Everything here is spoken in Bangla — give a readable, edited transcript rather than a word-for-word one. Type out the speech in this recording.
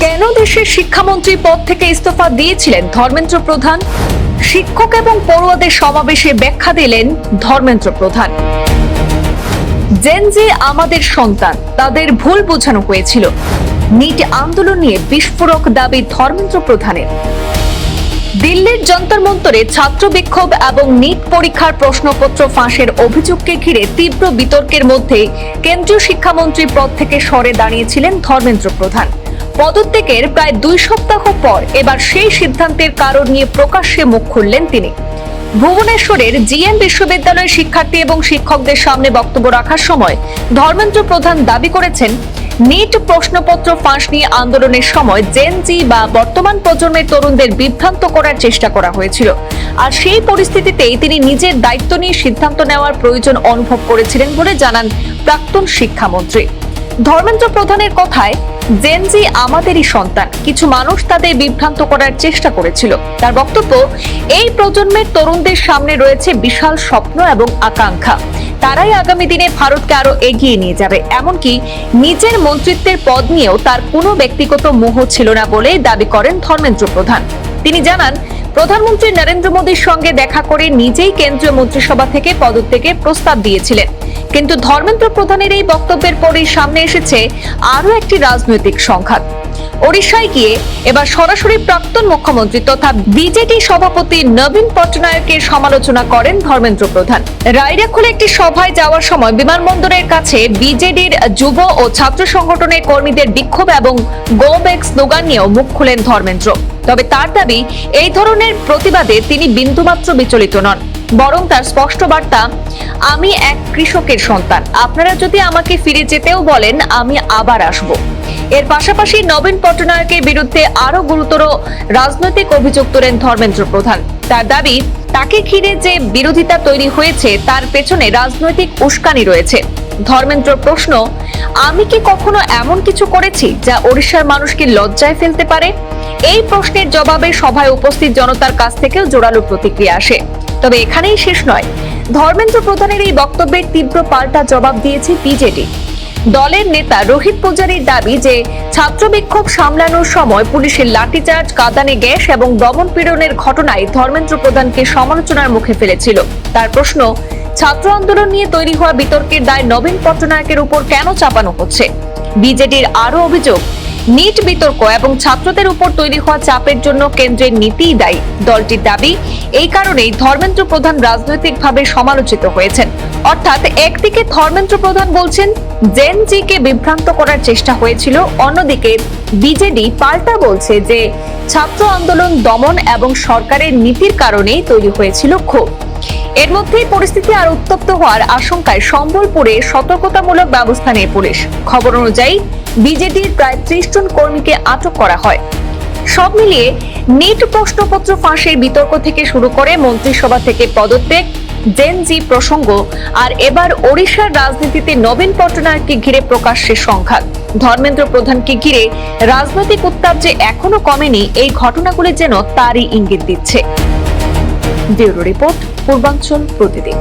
কেন দেশের শিক্ষামন্ত্রী পদ থেকে ইস্তফা দিয়েছিলেন ধর্মেন্দ্র প্রধান? শিক্ষক এবং পড়ুয়াদের সমাবেশে ব্যাখ্যা দিলেন ধর্মেন্দ্র প্রধান। জেনজি আমাদের সন্তান, তাদের ভুল বোঝানো হয়েছিল। নিট আন্দোলন নিয়ে বিস্ফোরক দাবি ধর্মেন্দ্র প্রধানের। দিল্লির যন্তর মন্তরে ছাত্র বিক্ষোভ এবং নিট পরীক্ষার প্রশ্নপত্র ফাঁসের অভিযোগকে ঘিরে তীব্র বিতর্কের মধ্যে কেন্দ্রীয় শিক্ষামন্ত্রী পদ থেকে সরে দাঁড়িয়েছিলেন ধর্মেন্দ্র প্রধান। পদত্যাগের প্রায় 2 সপ্তাহ পর এবার সেই সিদ্ধান্তের কারণ নিয়ে প্রকাশ্যে মুখ খুললেন তিনি। ভুবনেশ্বরের জিএম বিশ্ববিদ্যালয়ের শিক্ষার্থী এবং শিক্ষকদের সামনে বক্তব্য রাখার সময় ধর্মেন্দ্র প্রধান দাবি করেছেন, নিট প্রশ্নপত্র ফাঁস নিয়ে আন্দোলনের সময় জেনজি বা বর্তমান প্রজন্মের তরুণদের বিভ্রান্ত করার চেষ্টা করা হয়েছিল। আর সেই পরিস্থিতিতেই তিনি নিজের দায়িত্ব নিয়ে সিদ্ধান্ত নেওয়ার প্রয়োজন অনুভব করেছিলেন বলে জানান প্রাক্তন শিক্ষামন্ত্রী। ধর্মেন্দ্র প্রধানের কথায়, জেনজি আমাদেরই সন্তান, কিছু মানুষ তাদের বিভ্রান্ত করার চেষ্টা করেছিল। তার বক্তব্য, এই প্রজন্মের তরুণদের সামনে রয়েছে বিশাল স্বপ্ন এবং আকাঙ্ক্ষা। তারাই আগামী দিনে ভারতকে আরো এগিয়ে নিয়ে যাবে। এমনকি নিজের মন্ত্রিত্বের পদ নিয়েও তার কোনো ব্যক্তিগত মোহ ছিল না বলে দাবি করেন ধর্মেন্দ্র প্রধান। তিনি জানান, প্রধানমন্ত্রী নরেন্দ্র মোদীর সঙ্গে দেখা করে নিজেই কেন্দ্রীয় মন্ত্রিসভা থেকে পদত্যাগের প্রস্তাব দিয়েছিলেন। কিন্তু ধর্মেন্দ্র প্রধানের এই বক্তব্যের পরেই সামনে এসেছে আরো একটি রাজনৈতিক সংঘাত। ওড়িশায় গিয়ে এবার সরাসরি প্রাক্তন মুখ্যমন্ত্রী তথা বিজেপি সভাপতি নবীন পটনায়কের সমালোচনা করেন ধর্মেন্দ্র প্রধান। রায়রাখোলে একটি সভায় যাওয়ার সময় বিমানবন্দরের কাছে বিজেডির যুব ও ছাত্র সংগঠনের কর্মীদের বিক্ষোভ এবং গো ব্যাক স্লোগান নিয়েও মুখ খুলেন ধর্মেন্দ্র। তবে তার দাবি, এই ধরনের প্রতিবাদে তিনি বিন্দুমাত্র বিচলিত নন, বরং তার স্পষ্ট বার্তা, আমি এক কৃষকের সন্তান, আপনারা যদি আমাকে ফিরে যেতেও বলেন আমি আবার আসব। এর পাশাপাশি নবীন পটনায়কের বিরুদ্ধে আরো গুরুতর রাজনৈতিক অভিযোগ তোলেন ধর্মেন্দ্র প্রধান। তার দাবি, তাকে ঘিরে যে বিরোধিতা তৈরি হয়েছে তার পেছনে রাজনৈতিক উস্কানি রয়েছে। ধর্মেন্দ্র প্রশ্ন, আমি কি কখনো এমন কিছু করেছি যা ওড়িশার মানুষকে লজ্জায় ফেলতে পারে? এই প্রশ্নের জবাবে সভায় উপস্থিত জনতার কাছ থেকেও জোরালো প্রতিক্রিয়া আসে। তবে এখানেই শেষ নয়, ধর্মেন্দ্র প্রধানের এই বক্তব্যের তীব্র পাল্টা জবাব দিয়েছে বিজেডি। দলের নেতা রোহিত পূজারীর দাবি যে ছাত্র বিক্ষোভ সামলানোর সময় পুলিশের লাঠিচার্জ, কাঁদানে গ্যাস এবং দমন পীড়নের ঘটনায় ধর্মেন্দ্র প্রধানকে সমালোচনার মুখে ফেলেছিল। তার প্রশ্ন, ছাত্র আন্দোলন নিয়ে তৈরি হওয়া বিতর্কের দায় নবীন পটনায়কের উপর কেন চাপানো হচ্ছে? বিজেডির আরো অভিযোগ, নিট বিতর্ক এবং ছাত্রদের উপর তৈরি হওয়া চাপের জন্য কেন্দ্রের নীতিই দায়ী। দলটির দাবি, এই কারণেই ধর্মেন্দ্র প্রধান রাজনৈতিকভাবে সমালোচিত হয়েছেন। অর্থাৎ একদিকে ধর্মেন্দ্র প্রধান বলছেন জেনজিকে বিভ্রান্ত করার চেষ্টা হয়েছিল, অন্যদিকে বিজেডি পাল্টা বলছে যে ছাত্র আন্দোলন দমন এবং সরকারের নীতির কারণেই তৈরি হয়েছিল ক্ষোভ। এর মধ্যেই পরিস্থিতি আর উত্তপ্ত হওয়ার আশঙ্কায় সম্বলপুরে সতর্কতামূলক ব্যবস্থা নিয়ে পুলিশ। খবর অনুযায়ী বিজেডির প্রায় 30 জন কর্মীকে আটক করা হয়। সব মিলিয়ে নিট প্রশ্নপত্র ফাঁসের বিতর্ক থেকে শুরু করে মন্ত্রিসভা থেকে পদত্যাগ, জেনজি প্রসঙ্গ আর এবার ওড়িশার রাজনীতিতে নবীন পটনায়ককে ঘিরে প্রকাশ্যে সংঘাত, ধর্মেন্দ্র প্রধানকে ঘিরে রাজনৈতিক উত্তাপ যে এখনো কমেনি, এই ঘটনাগুলি যেন তারই ইঙ্গিত দিচ্ছে। ব্যুরো রিপোর্ট, পূর্বাঞ্চল প্রতিদিন।